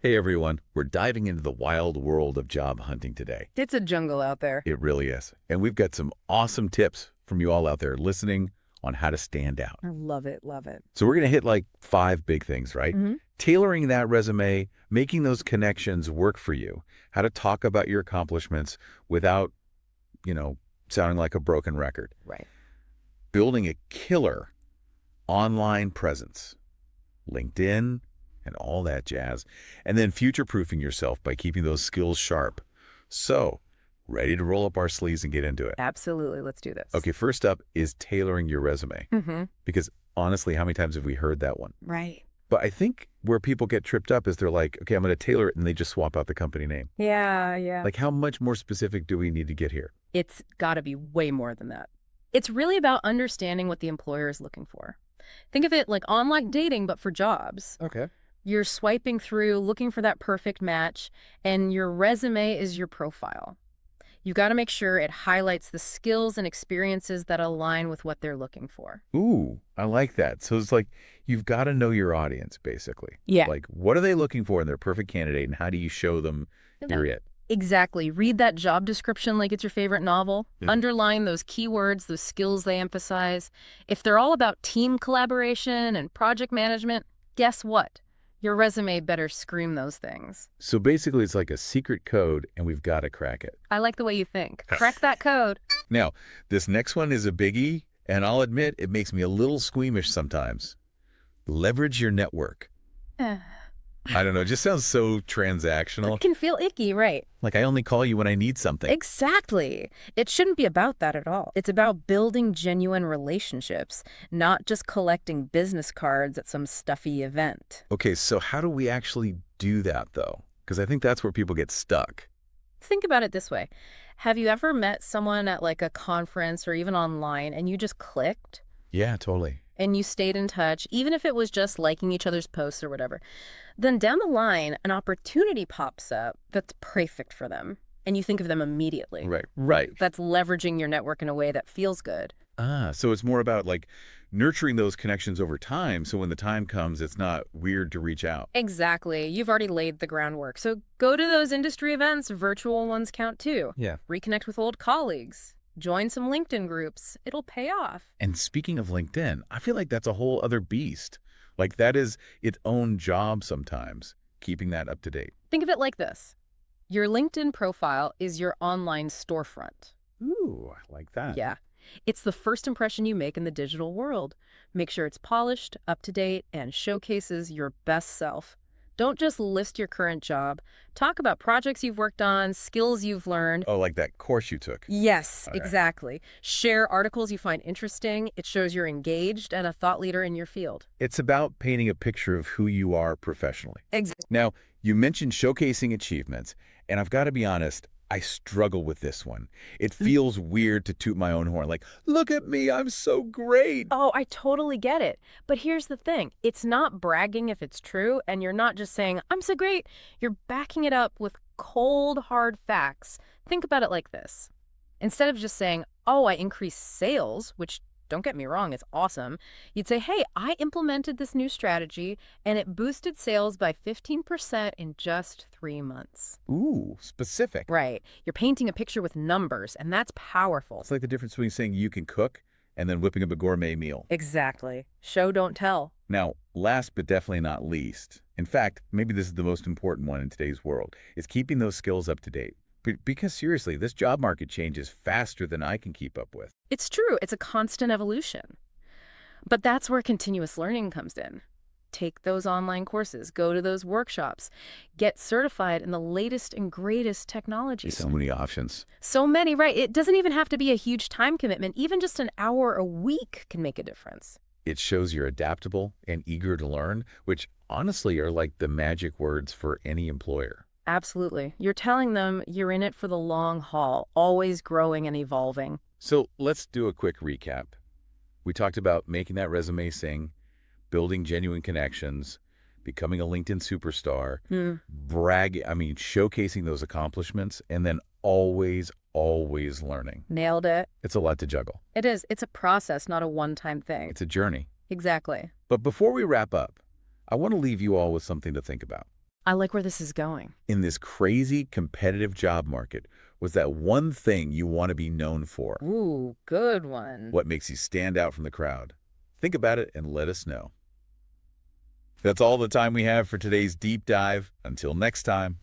Hey everyone, we're diving into the wild world of job hunting today. It's a jungle out there. It really is. And we've got some awesome tips from you all out there listening on how to stand out. I love it, love it. So we're going to hit like 5 big things, right? hmm Tailoring that resume, making those connections work for you, how to talk about your accomplishments without, you know, sounding like a broken record, Right. building a killer online presence, LinkedIn, and all that jazz. And then future-proofing yourself by keeping those skills sharp. So, ready to roll up our sleeves and get into it. Absolutely. Let's do this. Okay, first up is tailoring your resume. Because honestly, how many times have we heard that one? Right. But I think where people get tripped up is they're like, okay, I'm going to tailor it, and they just swap out the company name. Yeah. Like, how much more specific do we need to get here? It's got to be way more than that. It's really about understanding what the employer is looking for. Think of it like online dating, but for jobs. Okay. You're swiping through, looking for that perfect match, and your resume is your profile. You got to make sure it highlights the skills and experiences that align with what they're looking for. Ooh, I like that. So it's like you've got to know your audience, basically. Yeah. Like, what are they looking for in their perfect candidate, and how do you show them you're it? Exactly. Read that job description like it's your favorite novel. Yeah. Underline those keywords, those skills they emphasize. If they're all about team collaboration and project management, guess what? Your resume better scream those things. So basically, it's like a secret code, and we've got to crack it. I like the way you think. Crack that code. Now, this next one is a biggie, and I'll admit it makes me a little squeamish sometimes. Leverage your network. Eh. I don't know, it just sounds so transactional. It can feel icky, right? Like I only call you when I need something. Exactly. It shouldn't be about that at all. It's about building genuine relationships, not just collecting business cards at some stuffy event. Okay, so how do we actually do that, though? Because I think that's where people get stuck. Think about it this way. Have you ever met someone at like a conference or even online and you just clicked Yeah, totally. and you stayed in touch, even if it was just liking each other's posts or whatever? Then down the line, an opportunity pops up that's perfect for them, and you think of them immediately. Right. That's leveraging your network in a way that feels good. So it's more about like nurturing those connections over time, so when the time comes, it's not weird to reach out. Exactly. You've already laid the groundwork. So go to those industry events. Virtual ones count too. Yeah. Reconnect with old colleagues. Join some LinkedIn groups. It'll pay off. And speaking of LinkedIn, I feel like that's a whole other beast. Like that is its own job sometimes, keeping that up to date. Think of it like this. Your LinkedIn profile is your online storefront. Ooh, I like that. Yeah. It's the first impression you make in the digital world. Make sure it's polished, up to date, and showcases your best self. Don't just list your current job. Talk about projects you've worked on, skills you've learned. Oh, like that course you took. Yes, Okay. exactly. Share articles you find interesting. It shows you're engaged and a thought leader in your field. It's about painting a picture of who you are professionally. Exactly. Now, you mentioned showcasing achievements, and I've got to be honest, I struggle with this one. It feels weird to toot my own horn, like, look at me, I'm so great. Oh, I totally get it. But here's the thing. It's not bragging if it's true, and you're not just saying, I'm so great. You're backing it up with cold, hard facts. Think about it like this. Instead of just saying, oh, I increased sales, which don't get me wrong, it's awesome. You'd say, hey, I implemented this new strategy and it boosted sales by 15% in just 3 months. Ooh, specific. Right. You're painting a picture with numbers, and that's powerful. It's like the difference between saying you can cook and then whipping up a gourmet meal. Exactly. Show, don't tell. Now, last but definitely not least, in fact, maybe this is the most important one in today's world, is keeping those skills up to date. Because seriously, this job market changes faster than I can keep up with. It's true. It's a constant evolution. But that's where continuous learning comes in. Take those online courses, go to those workshops, get certified in the latest and greatest technologies. So many options. So many, right? It doesn't even have to be a huge time commitment. Even just an hour a week can make a difference. It shows you're adaptable and eager to learn, which honestly are like the magic words for any employer. Absolutely. You're telling them you're in it for the long haul, always growing and evolving. So let's do a quick recap. We talked about making that resume sing, building genuine connections, becoming a LinkedIn superstar, showcasing those accomplishments, and then always learning. Nailed it. It's a lot to juggle. It is. It's a process, not a one-time thing. It's a journey. Exactly. But before we wrap up, I want to leave you all with something to think about. I like where this is going. In this crazy competitive job market, what's that one thing you want to be known for? Ooh, good one. What makes you stand out from the crowd? Think about it and let us know. That's all the time we have for today's deep dive. Until next time.